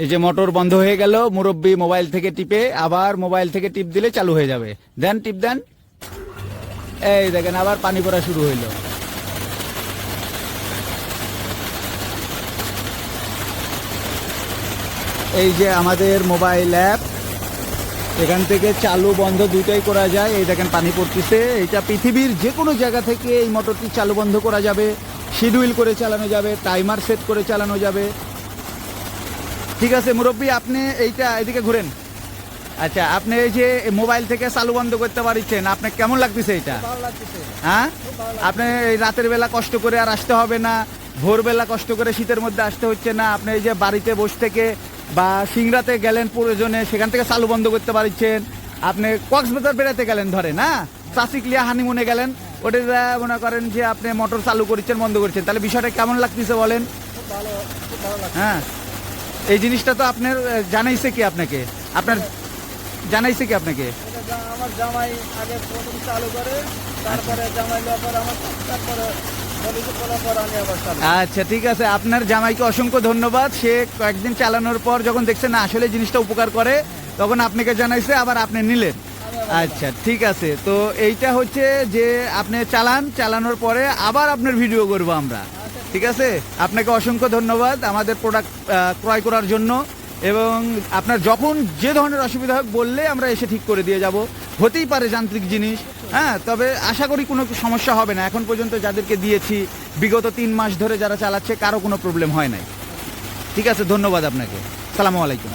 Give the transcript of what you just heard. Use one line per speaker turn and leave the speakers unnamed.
এই যে মোটর বন্ধ হয়ে গেল, মুরব্বী মোবাইল থেকে টিপে আবার মোবাইল থেকে টিপ দিলে চালু হয়ে যাবে। দেন টিপ দেন, এই দেখেন আবার পানি পড়া শুরু হইলো। এই যে আমাদের মোবাইল অ্যাপ, এখান থেকে চালু বন্ধ দুইটাই করা যায়। এই দেখেন পানি পড়তেছে। এইটা পৃথিবীর যে কোনো জায়গা থেকে এই মোটরটি চালু বন্ধ করা যাবে, শিডিউল করে চালানো যাবে, টাইমার সেট করে চালানো যাবে। ঠিক আছে মুরব্বী, আপনি এইটা এদিকে ঘুরেন। আচ্ছা, আপনি এই যে মোবাইল থেকে চালু বন্ধ করতে পারছেন, আপনার কেমন লাগতেছে এটা? হ্যাঁ, আপনি এই রাতের বেলা কষ্ট করে আর আসতে হবে না, ভোরবেলা কষ্ট করে শীতের মধ্যে আসতে হচ্ছে না। আপনি এই যে বাড়িতে বসে থেকে বা সিংড়াতে গেলেন প্রয়োজনে, সেখান থেকে চালু বন্ধ করতে পারছেন। আপনি কক্সবাজার বেড়াতে গেলেন ধরে না, চাষিকলিয়া হানিমুনে গেলেন, ওটা মনে করেন যে আপনি মোটর চালু করছেন বন্ধ করছেন, তাহলে বিষয়টা কেমন লাগতেছে বলেন? হ্যাঁ, এই জিনিসটা তো আপনার জানাইছে কি আপনাকে? আপনার জানাইছে কি আপনাকে?
আমার জামাই আগে প্রথম চালু করে, তারপরে জামাই লবার আমার, তারপরে
আচ্ছা ঠিক আছে, আপনার জামাইকে অসংখ্য ধন্যবাদ। সে কয়েকদিন চালানোর পর যখন দেখছে না আসলে জিনিসটা উপকার করে, তখন আপনাকে জানাইছে, আবার আপনি নিলেন। আচ্ছা ঠিক আছে, তো এইটা হচ্ছে যে আপনি চালানোর পরে আবার আপনার ভিডিও করবো আমরা। ঠিক আছে, আপনাকে অসংখ্য ধন্যবাদ আমাদের প্রোডাক্ট ক্রয় করার জন্য। এবং আপনার যখন যে ধরনের অসুবিধা হোক বললে আমরা এসে ঠিক করে দিয়ে যাব। হতেই পারে যান্ত্রিক জিনিস, হ্যাঁ, তবে আশা করি কোনো সমস্যা হবে না। এখন পর্যন্ত যাদেরকে দিয়েছি বিগত 3 মাস ধরে যারা চালাচ্ছে, কারো কোনো প্রবলেম হয় নাই। ঠিক আছে, ধন্যবাদ আপনাকে। আসসালামু আলাইকুম।